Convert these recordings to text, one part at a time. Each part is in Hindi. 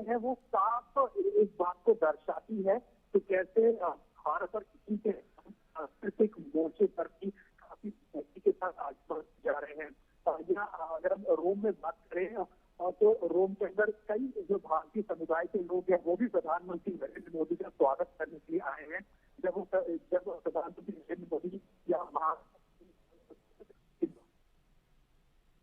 है वो साफ इस बात को दर्शाती है कि कैसे भारत और चीन के सांस्कृतिक मोर्चे पर भी काफी तेजी के साथ आगे बढ़ते जा रहे हैं। यहाँ अगर हम रोम में बात करें तो रोम के अंदर कई जो भारतीय समुदाय के लोग हैं वो भी प्रधानमंत्री नरेंद्र मोदी का स्वागत करने के लिए आए हैं। जब प्रधानमंत्री नरेंद्र मोदी यहाँ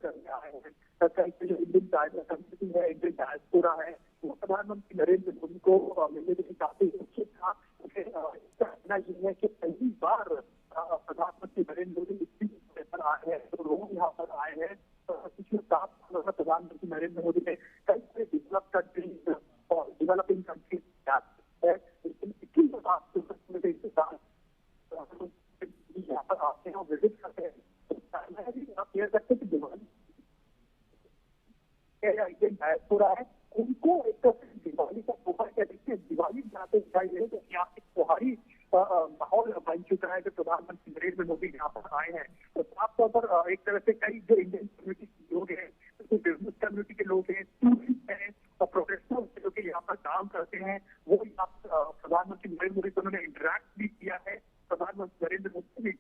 करने आए हैं, कई जो इंडियन कम्युनिटी है, इंडियन डायस्पोरा है, वो प्रधानमंत्री नरेंद्र मोदी को मिलने के लिए काफी उत्सुक था। इसका कहना यह है कि पहली बार प्रधानमंत्री नरेंद्र मोदी इस पर आए हैं, तो रोम यहाँ पर आए हैं। पिछले 7 सालों में प्रधानमंत्री नरेंद्र मोदी ने कई सारे डेवलपिंग कंट्रीज है, लेकिन 21 साल यहाँ पर आते हैं और विजिट करते हैं। आप कह सकते हैं कि दिवाली इंडियन डायस्पोरा है, उनको एक तो दिवाली का त्योहार क्या देखते हैं, दिवाली बनाते दिखाई दे रहे हैं। तो यहाँ एक त्योहारी माहौल बन चुका है जब प्रधानमंत्री नरेंद्र मोदी यहाँ पर आए हैं। तो साफ तौर पर एक तरह से कई जो इंडियन कम्युनिटी के लोग हैं, जो बिजनेस कम्युनिटी के लोग हैं, स्टूडेंट हैं और प्रोफेशनल जो कि यहाँ पर काम करते हैं, वो प्रधानमंत्री नरेंद्र मोदी से उन्होंने इंटरेक्ट भी किया है। प्रधानमंत्री नरेंद्र मोदी भी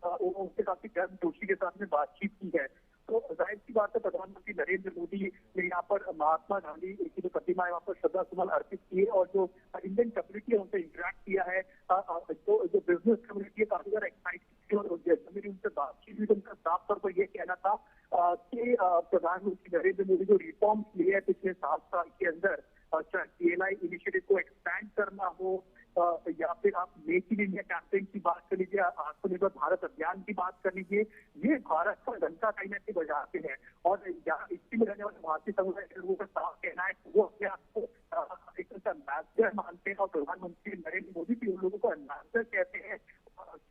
उनसे काफी गर्म जोशी के साथ में बातचीत की है। तो जाहिर सी बात है प्रधानमंत्री नरेंद्र मोदी ने यहाँ पर महात्मा गांधी की जो प्रतिमा है वहाँ पर श्रद्धा सुमन अर्पित किए और जो इंडियन कम्युनिटी है उनसे इंटरेक्ट किया है। तो जो बिजनेस कम्युनिटी है काफी ज्यादा एक्साइटेड थी और जैसे मेरी उनसे बातचीत हुई तो उनका साफ तौर पर यह कहना था कि प्रधानमंत्री नरेंद्र मोदी जो रिफॉर्म्स लिए हैं पिछले 7 साल के अंदर, चाहे PLI इनिशिएटिव को एक्सपैंड करना हो या फिर आप मेक इन इंडिया कैंपेन की बात कर लीजिए, आत्मनिर्भर भारत अभियान की बात कर लीजिए, ये भारत का डंका कहीं ना कहीं बजाते हैं। और यहाँ इसी में रहने वाले भारतीय समुदाय के लोगों का साफ कहना है कि वो अपने आप को एक तरह से एम्बेसडर मानते हैं और प्रधानमंत्री नरेंद्र मोदी भी उन लोगों को एम्बेसडर कहते हैं,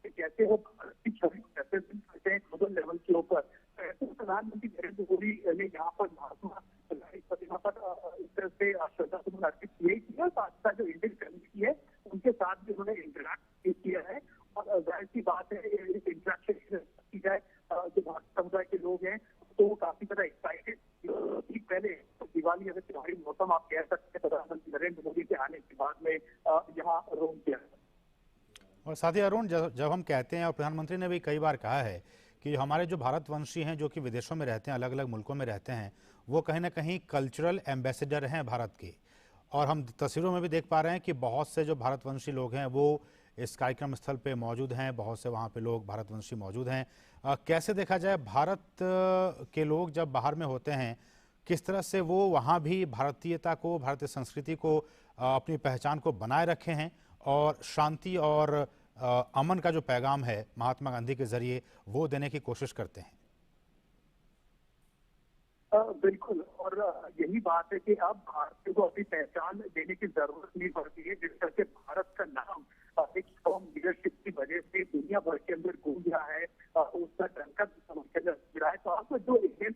कैसे वो भारत की छवि को रिप्रेजेंट करते हैं ग्लोबल लेवल के ऊपर। ऐसे प्रधानमंत्री नरेंद्र मोदी ने यहाँ पर महात्मा गांधी प्रतिमा पर इस तरह से श्रद्धा सुमन अर्पित किए किया। साथ साथ जो इंडियन कम्युनिटी है उनके साथ भी उन्होंने इंटरेक्ट किया है और जाहिर सी बात है इस इंटरेक्शन की जाए जो भारतीय समुदाय के लोग हैं तो वो काफी ज्यादा एक्साइटेड। पहले दिवाली अगर त्योहारी मौसम आप कह सकते हैं प्रधानमंत्री नरेंद्र मोदी के आने के बाद में यहाँ रोम किया। और साथ ही अरुण, जब हम कहते हैं और प्रधानमंत्री ने भी कई बार कहा है कि हमारे जो भारतवंशी हैं जो कि विदेशों में रहते हैं, अलग अलग मुल्कों में रहते हैं, वो कहीं ना कहीं कल्चरल एम्बेसडर हैं भारत के। और हम तस्वीरों में भी देख पा रहे हैं कि बहुत से जो भारतवंशी लोग हैं वो इस कार्यक्रम स्थल पे मौजूद हैं, बहुत से वहाँ पे लोग भारतवंशी मौजूद हैं। कैसे देखा जाए भारत के लोग जब बाहर में होते हैं, किस तरह से वो वहाँ भी भारतीयता को, भारतीय संस्कृति को, अपनी पहचान को बनाए रखे हैं और शांति और अमन का जो पैगाम है महात्मा गांधी के जरिए वो देने की कोशिश करते हैं। बिल्कुल, और यही बात है कि अब भारतीयों को अपनी पहचान देने की जरूरत नहीं पड़ती है। जिस तरह से भारत का नाम एक स्ट्रॉन्ग लीडरशिप की वजह से दुनिया भर के अंदर गूंज रहा है, उसका डंका समझ के अंदर रहा है। तो आपको जो इंडियन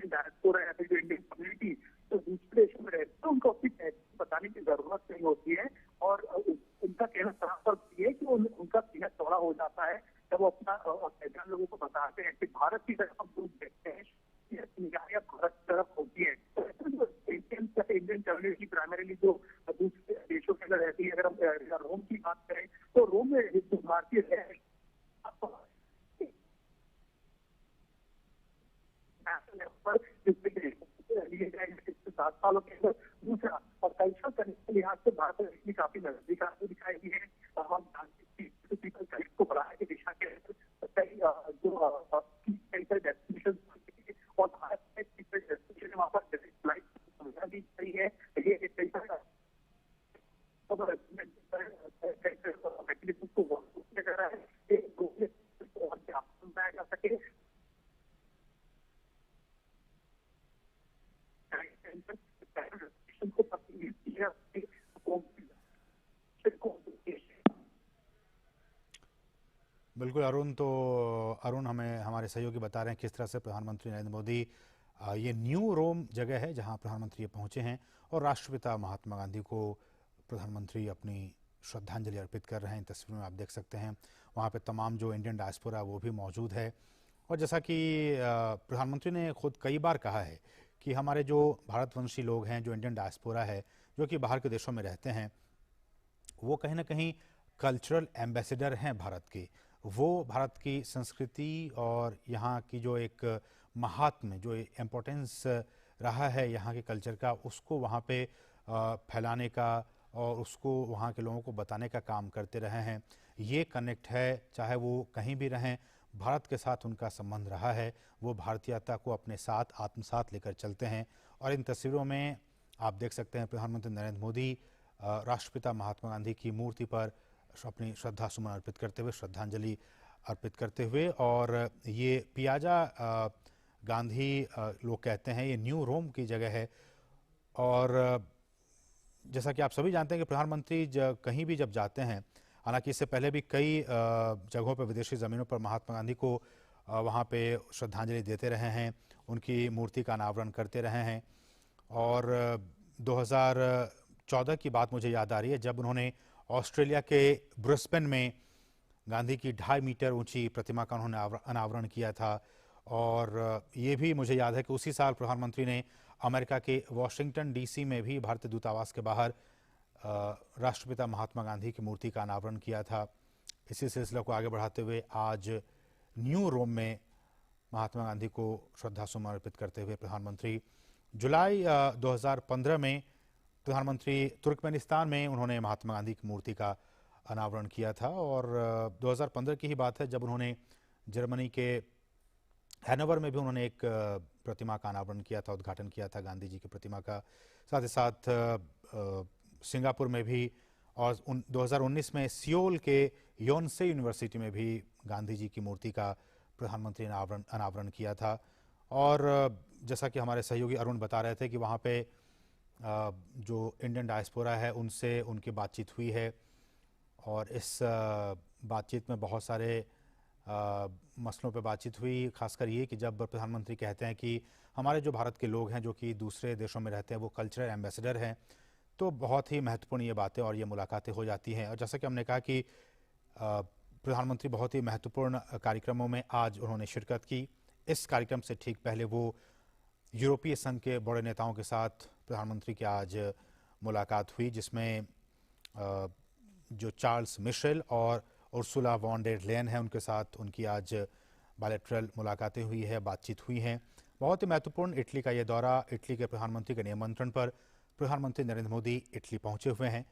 डायस्पोरा या फिर जो इंडियन कम्युनिटी जो दूसरे देशों में रहते हैं उनको अपनी पहचान बताने की जरूरत नहीं होती है। और उनका कहना साफ तौर पर है कि उनका सीना चौड़ा हो जाता है जब वो अपना पहचान लोगों को बताते हैं कि भारत की तरफ हम लोग देखते हैं भारत की तरफ होती है। तो इंडियन कम्युनिटी प्राइमरीली जो दूसरे देशों के अंदर रहती है, अगर हम रोम की बात करें तो रोम में जो भारतीय है लिए जाएंगे 7 सालों के अंदर। दूसरा और कल्चर करने के लिहाज से भारत में काफी नजदीक दिखाई दी है। हम पीपल कनेक्ट को बढ़ाने की दिशा के कई सारे डेस्टिनेशन और भारत में डेस्टिनेशन वहाँ पर फ्लाइट सुविधा दी गई है। ये कई सारे को कर रहा है जा सके। बिल्कुल अरुण, तो अरुण हमें हमारे सहयोगी बता रहे हैं किस तरह से प्रधानमंत्री नरेंद्र मोदी ये न्यू रोम जगह है जहां प्रधानमंत्री पहुंचे हैं और राष्ट्रपिता महात्मा गांधी को प्रधानमंत्री अपनी श्रद्धांजलि अर्पित कर रहे हैं। तस्वीर में आप देख सकते हैं वहां पे तमाम जो इंडियन डायस्पोरा वो भी मौजूद है। और जैसा कि प्रधानमंत्री ने खुद कई बार कहा है कि हमारे जो भारतवंशी लोग हैं, जो इंडियन डायस्पोरा है, जो कि बाहर के देशों में रहते हैं, वो कहीं ना कहीं कल्चरल एम्बेसडर हैं भारत के। वो भारत की संस्कृति और यहाँ की जो एक महात्म्य, जो इम्पोर्टेंस रहा है यहाँ के कल्चर का, उसको वहाँ पे फैलाने का और उसको वहाँ के लोगों को बताने का काम करते रहे हैं। ये कनेक्ट है, चाहे वो कहीं भी रहें, भारत के साथ उनका संबंध रहा है। वो भारतीयता को अपने साथ आत्मसात लेकर चलते हैं। और इन तस्वीरों में आप देख सकते हैं प्रधानमंत्री नरेंद्र मोदी राष्ट्रपिता महात्मा गांधी की मूर्ति पर अपनी श्रद्धा सुमन अर्पित करते हुए, श्रद्धांजलि अर्पित करते हुए। और ये पियाजा गांधी लोग कहते हैं, ये न्यू रोम की जगह है। और जैसा कि आप सभी जानते हैं कि प्रधानमंत्री कहीं भी जब जाते हैं, हालांकि इससे पहले भी कई जगहों पर, विदेशी ज़मीनों पर महात्मा गांधी को वहाँ पे श्रद्धांजलि देते रहे हैं, उनकी मूर्ति का अनावरण करते रहे हैं। और 2014 की बात मुझे याद आ रही है, जब उन्होंने ऑस्ट्रेलिया के ब्रिस्बेन में गांधी की 2.5 मीटर ऊंची प्रतिमा का उन्होंने अनावरण किया था। और ये भी मुझे याद है कि उसी साल प्रधानमंत्री ने अमेरिका के वॉशिंगटन डीसी में भी भारतीय दूतावास के बाहर राष्ट्रपिता महात्मा गांधी की मूर्ति का अनावरण किया था। इसी सिलसिले को आगे बढ़ाते हुए आज न्यू रोम में महात्मा गांधी को श्रद्धासुमन अर्पित करते हुए प्रधानमंत्री, जुलाई 2015 में प्रधानमंत्री तुर्कमेनिस्तान में उन्होंने महात्मा गांधी की मूर्ति का अनावरण किया था। और 2015 की ही बात है जब उन्होंने जर्मनी के हैनोवर में भी उन्होंने एक प्रतिमा का अनावरण किया था, उद्घाटन किया था गांधी जी की प्रतिमा का। साथ ही साथ सिंगापुर में भी, और 2019 में सियोल के योनसे यूनिवर्सिटी में भी गांधी जी की मूर्ति का प्रधानमंत्री ने अनावरण किया था। और जैसा कि हमारे सहयोगी अरुण बता रहे थे कि वहाँ पे जो इंडियन डायस्पोरा है उनसे उनकी बातचीत हुई है। और इस बातचीत में बहुत सारे मसलों पे बातचीत हुई, खासकर ये कि जब प्रधानमंत्री कहते हैं कि हमारे जो भारत के लोग हैं जो कि दूसरे देशों में रहते हैं वो कल्चरल एम्बेसडर हैं, तो बहुत ही महत्वपूर्ण ये बातें और ये मुलाकातें हो जाती हैं। और जैसा कि हमने कहा कि प्रधानमंत्री बहुत ही महत्वपूर्ण कार्यक्रमों में आज उन्होंने शिरकत की। इस कार्यक्रम से ठीक पहले वो यूरोपीय संघ के बड़े नेताओं के साथ प्रधानमंत्री की आज मुलाकात हुई, जिसमें जो चार्ल्स मिशेल और उर्सुला वॉन डेर लेयन है उनके साथ उनकी आज बायलैटरल मुलाकातें हुई है, बातचीत हुई हैं। बहुत ही महत्वपूर्ण इटली का ये दौरा, इटली के प्रधानमंत्री के निमंत्रण पर प्रधानमंत्री नरेंद्र मोदी इटली पहुंचे हुए हैं।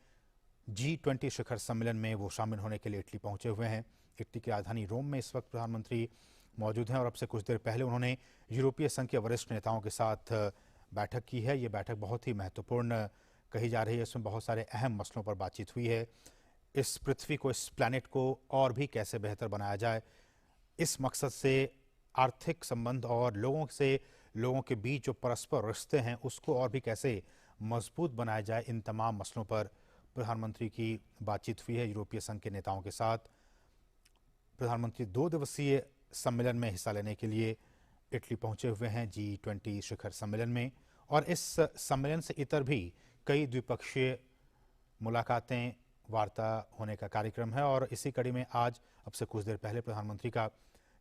G20 शिखर सम्मेलन में वो शामिल होने के लिए इटली पहुंचे हुए हैं। इटली की राजधानी रोम में इस वक्त प्रधानमंत्री मौजूद हैं और अब से कुछ देर पहले उन्होंने यूरोपीय संघ के वरिष्ठ नेताओं के साथ बैठक की है। ये बैठक बहुत ही महत्वपूर्ण कही जा रही है। इसमें बहुत सारे अहम मसलों पर बातचीत हुई है। इस पृथ्वी को, इस प्लैनेट को और भी कैसे बेहतर बनाया जाए, इस मकसद से आर्थिक संबंध और लोगों के बीच जो परस्पर रिश्ते हैं उसको और भी कैसे मजबूत बनाया जाए, इन तमाम मसलों पर प्रधानमंत्री की बातचीत हुई है यूरोपीय संघ के नेताओं के साथ। प्रधानमंत्री 2 दिवसीय सम्मेलन में हिस्सा लेने के लिए इटली पहुंचे हुए हैं, G20 शिखर सम्मेलन में। और इस सम्मेलन से इतर भी कई द्विपक्षीय मुलाकातें, वार्ता होने का कार्यक्रम है। और इसी कड़ी में आज अब से कुछ देर पहले प्रधानमंत्री का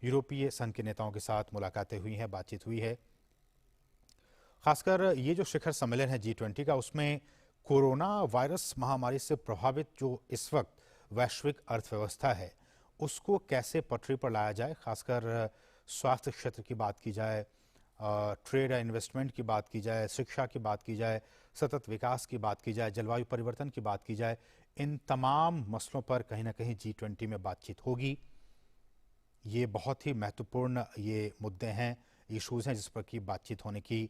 यूरोपीय संघ के नेताओं के साथ मुलाकातें हुई हैं, बातचीत हुई है। खासकर ये जो शिखर सम्मेलन है G20 का, उसमें कोरोना वायरस महामारी से प्रभावित जो इस वक्त वैश्विक अर्थव्यवस्था है उसको कैसे पटरी पर लाया जाए, खासकर स्वास्थ्य क्षेत्र की बात की जाए, ट्रेड या इन्वेस्टमेंट की बात की जाए, शिक्षा की बात की जाए, सतत विकास की बात की जाए, जलवायु परिवर्तन की बात की जाए, इन तमाम मसलों पर कहीं ना कहीं G20 में बातचीत होगी। ये बहुत ही महत्वपूर्ण ये मुद्दे हैं, इश्यूज हैं जिस पर की बातचीत होने की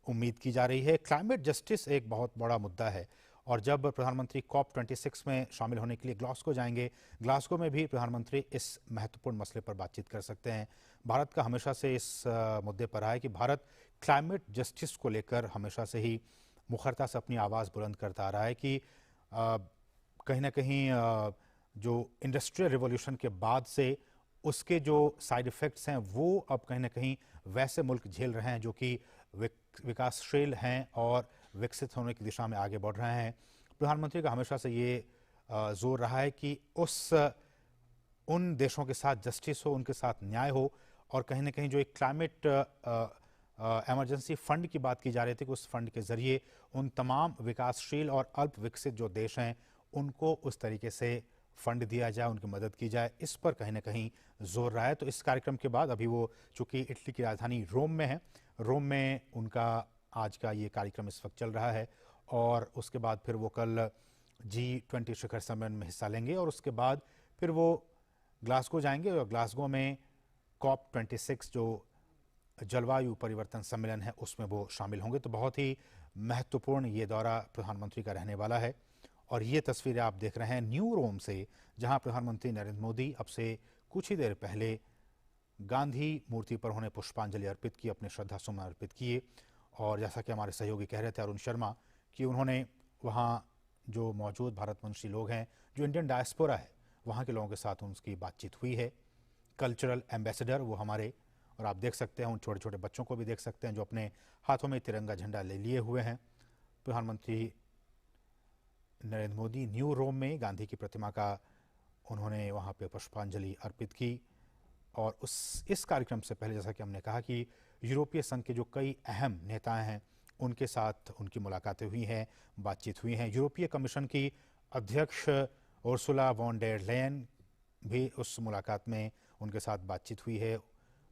उम्मीद की जा रही है। क्लाइमेट जस्टिस एक बहुत बड़ा मुद्दा है और जब प्रधानमंत्री COP26 में शामिल होने के लिए ग्लासगो जाएंगे, ग्लासगो में भी प्रधानमंत्री इस महत्वपूर्ण मसले पर बातचीत कर सकते हैं। भारत का हमेशा से इस मुद्दे पर है कि भारत क्लाइमेट जस्टिस को लेकर हमेशा से ही मुखरता से अपनी आवाज़ बुलंद करता आ रहा है कि कहीं ना कहीं जो इंडस्ट्रियल रिवॉल्यूशन के बाद से उसके जो साइड इफ़ेक्ट्स हैं वो अब कहीं ना कहीं वैसे मुल्क झेल रहे हैं जो कि विकासशील हैं और विकसित होने की दिशा में आगे बढ़ रहे हैं। प्रधानमंत्री का हमेशा से ये जोर रहा है कि उन देशों के साथ जस्टिस हो, उनके साथ न्याय हो और कहीं ना कहीं जो एक क्लाइमेट इमरजेंसी फंड की बात की जा रही थी कि उस फंड के जरिए उन तमाम विकासशील और अल्प विकसित जो देश हैं उनको उस तरीके से फंड दिया जाए, उनकी मदद की जाए, इस पर कहीं ना कहीं जोर रहा है। तो इस कार्यक्रम के बाद अभी वो चूंकि इटली की राजधानी रोम में है, रोम में उनका आज का ये कार्यक्रम इस वक्त चल रहा है और उसके बाद फिर वो कल G20 शिखर सम्मेलन में हिस्सा लेंगे और उसके बाद फिर वो ग्लासगो जाएंगे और ग्लासगो में COP26 जो जलवायु परिवर्तन सम्मेलन है उसमें वो शामिल होंगे। तो बहुत ही महत्वपूर्ण ये दौरा प्रधानमंत्री का रहने वाला है और ये तस्वीरें आप देख रहे हैं न्यू रोम से, जहां प्रधानमंत्री नरेंद्र मोदी अब से कुछ ही देर पहले गांधी मूर्ति पर उन्होंने पुष्पांजलि अर्पित की, अपने श्रद्धा सुमन अर्पित किए। और जैसा कि हमारे सहयोगी कह रहे थे अरुण शर्मा कि उन्होंने वहाँ जो मौजूद भारतवंशी लोग हैं, जो इंडियन डायस्पोरा है, वहाँ के लोगों के साथ उनकी बातचीत हुई है। कल्चरल एम्बेसडर वो हमारे, और आप देख सकते हैं उन छोटे छोटे बच्चों को भी देख सकते हैं जो अपने हाथों में तिरंगा झंडा ले लिए हुए हैं। प्रधानमंत्री नरेंद्र मोदी न्यू रोम में गांधी की प्रतिमा का उन्होंने वहाँ पे पुष्पांजलि अर्पित की। और इस कार्यक्रम से पहले जैसा कि हमने कहा कि यूरोपीय संघ के जो कई अहम नेता हैं उनके साथ उनकी मुलाकातें हुई हैं, बातचीत हुई हैं। यूरोपीय कमीशन की अध्यक्ष उर्सुला वॉन डेर लेयन भी उस मुलाकात में उनके साथ बातचीत हुई है,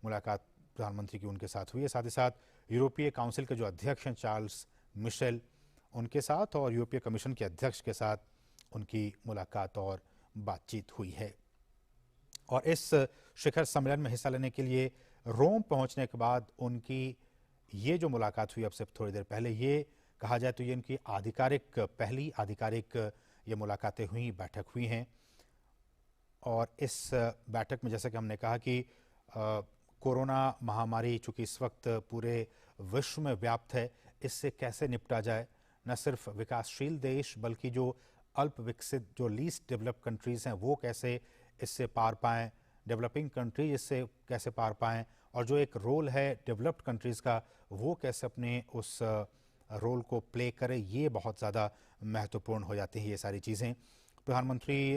मुलाकात प्रधानमंत्री की उनके साथ हुई है। साथ ही साथ यूरोपीय काउंसिल के जो अध्यक्ष हैं चार्ल्स मिशेल, उनके साथ और यूरोपीय कमीशन के अध्यक्ष के साथ उनकी मुलाकात और बातचीत हुई है। और इस शिखर सम्मेलन में हिस्सा लेने के लिए रोम पहुंचने के बाद उनकी ये जो मुलाकात हुई अब से थोड़ी देर पहले, ये कहा जाए तो ये उनकी पहली आधिकारिक ये मुलाकातें हुई, बैठक हुई हैं। और इस बैठक में जैसा कि हमने कहा कि कोरोना महामारी चूंकि इस वक्त पूरे विश्व में व्याप्त है, इससे कैसे निपटा जाए, न सिर्फ विकासशील देश बल्कि जो अल्प विकसित जो लीस्ट डेवलप्ड कंट्रीज़ हैं वो कैसे इससे पार पाएँ, डेवलपिंग कंट्रीज इससे कैसे पार पाएँ, और जो एक रोल है डेवलप्ड कंट्रीज़ का वो कैसे अपने उस रोल को प्ले करे, ये बहुत ज़्यादा महत्वपूर्ण हो जाती हैं ये सारी चीज़ें। प्रधानमंत्री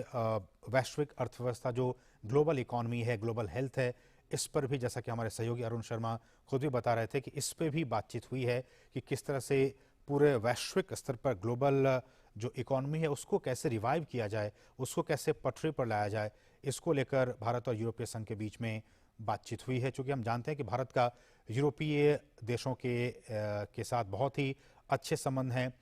वैश्विक अर्थव्यवस्था जो ग्लोबल इकॉनमी है, ग्लोबल हेल्थ है, इस पर भी जैसा कि हमारे सहयोगी अरुण शर्मा खुद भी बता रहे थे कि इस पर भी बातचीत हुई है कि किस तरह से पूरे वैश्विक स्तर पर ग्लोबल जो इकॉनमी है उसको कैसे रिवाइव किया जाए, उसको कैसे पटरी पर लाया जाए, इसको लेकर भारत और यूरोपीय संघ के बीच में बातचीत हुई है। चूँकि हम जानते हैं कि भारत का यूरोपीय देशों के साथ बहुत ही अच्छे संबंध हैं।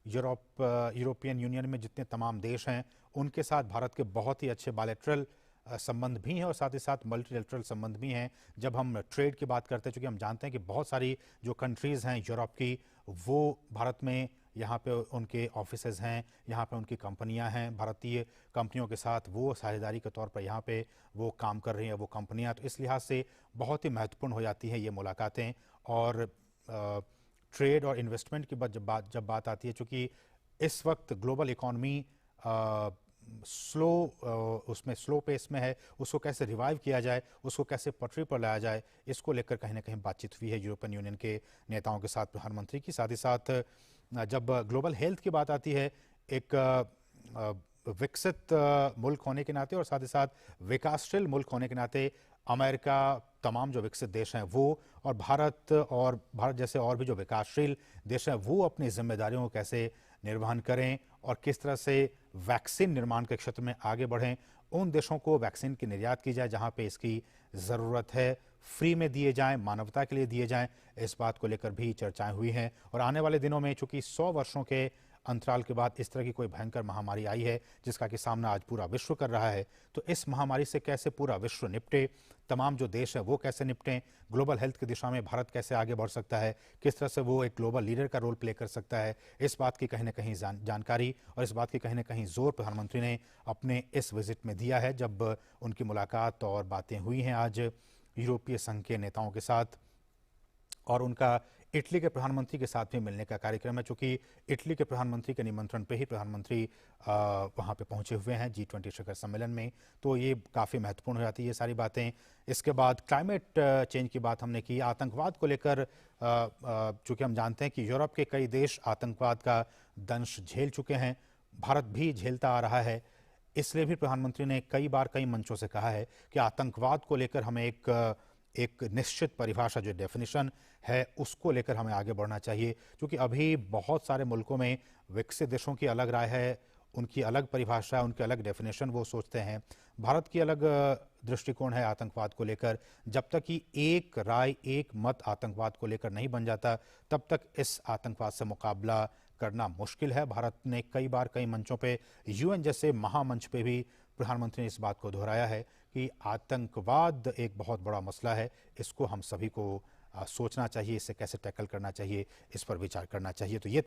यूरोपियन यूनियन में जितने तमाम देश हैं उनके साथ भारत के बहुत ही अच्छे बायलैटरल संबंध भी हैं और साथ ही साथ मल्टीलैटरल संबंध भी हैं। जब हम ट्रेड की बात करते हैं, चूँकि हम जानते हैं कि बहुत सारी जो कंट्रीज़ हैं यूरोप की, वो भारत में यहाँ पे उनके ऑफिसेज हैं, यहाँ पे उनकी कंपनियाँ हैं, भारतीय कंपनियों के साथ वो साझेदारी के तौर पर यहाँ पे वो काम कर रही हैं वो कंपनियाँ। तो इस लिहाज से बहुत ही महत्वपूर्ण हो जाती हैं ये मुलाकातें। और ट्रेड और इन्वेस्टमेंट की जब बात आती है, चूँकि इस वक्त ग्लोबल इकॉनमी उसमें स्लो पेस में है, उसको कैसे रिवाइव किया जाए, उसको कैसे पटरी पर लाया जाए, इसको लेकर कहीं ना कहीं बातचीत हुई है यूरोपियन यूनियन के नेताओं के साथ प्रधानमंत्री की। साथ ही साथ जब ग्लोबल हेल्थ की बात आती है, एक विकसित मुल्क होने के नाते और साथ ही साथ विकासशील मुल्क होने के नाते अमेरिका, तमाम जो विकसित देश हैं वो, और भारत जैसे और भी जो विकासशील देश हैं वो अपनी जिम्मेदारियों को कैसे निर्वहन करें और किस तरह से वैक्सीन निर्माण के क्षेत्र में आगे बढ़ें, उन देशों को वैक्सीन की निर्यात की जाए जहां पे इसकी ज़रूरत है, फ्री में दिए जाएं, मानवता के लिए दिए जाएं, इस बात को लेकर भी चर्चाएं हुई हैं। और आने वाले दिनों में चूंकि 100 वर्षों के अंतराल के बाद इस तरह की कोई भयंकर महामारी आई है जिसका कि सामना आज पूरा विश्व कर रहा है, तो इस महामारी से कैसे पूरा विश्व निपटे, तमाम जो देश है वो कैसे निपटें, ग्लोबल हेल्थ की दिशा में भारत कैसे आगे बढ़ सकता है, किस तरह से वो एक ग्लोबल लीडर का रोल प्ले कर सकता है, इस बात की कहीं ना कहीं जानकारी और इस बात की कहीं ना कहीं जोर प्रधानमंत्री ने अपने इस विजिट में दिया है जब उनकी मुलाकात और बातें हुई हैं आज यूरोपीय संघ के नेताओं के साथ। और उनका इटली के प्रधानमंत्री के साथ भी मिलने का कार्यक्रम है, चूंकि इटली के प्रधानमंत्री के निमंत्रण पे ही प्रधानमंत्री वहाँ पे पहुँचे हुए हैं G20 शिखर सम्मेलन में, तो ये काफ़ी महत्वपूर्ण हो जाती है ये सारी बातें। इसके बाद क्लाइमेट चेंज की बात हमने की, आतंकवाद को लेकर चूँकि हम जानते हैं कि यूरोप के कई देश आतंकवाद का दंश झेल चुके हैं, भारत भी झेलता आ रहा है, इसलिए भी प्रधानमंत्री ने कई बार कई मंचों से कहा है कि आतंकवाद को लेकर हमें एक निश्चित परिभाषा जो डेफिनेशन है उसको लेकर हमें आगे बढ़ना चाहिए, क्योंकि अभी बहुत सारे मुल्कों में विकसित देशों की अलग राय है, उनकी अलग परिभाषा, उनके अलग डेफिनेशन वो सोचते हैं। भारत की अलग दृष्टिकोण है आतंकवाद को लेकर। जब तक कि एक राय, एक मत आतंकवाद को लेकर नहीं बन जाता, तब तक इस आतंकवाद से मुकाबला करना मुश्किल है। भारत ने कई बार कई मंचों पे, यूएन जैसे महामंच पे भी प्रधानमंत्री ने इस बात को दोहराया है कि आतंकवाद एक बहुत बड़ा मसला है, इसको हम सभी को सोचना चाहिए, इसे कैसे टैकल करना चाहिए, इस पर विचार करना चाहिए। तो ये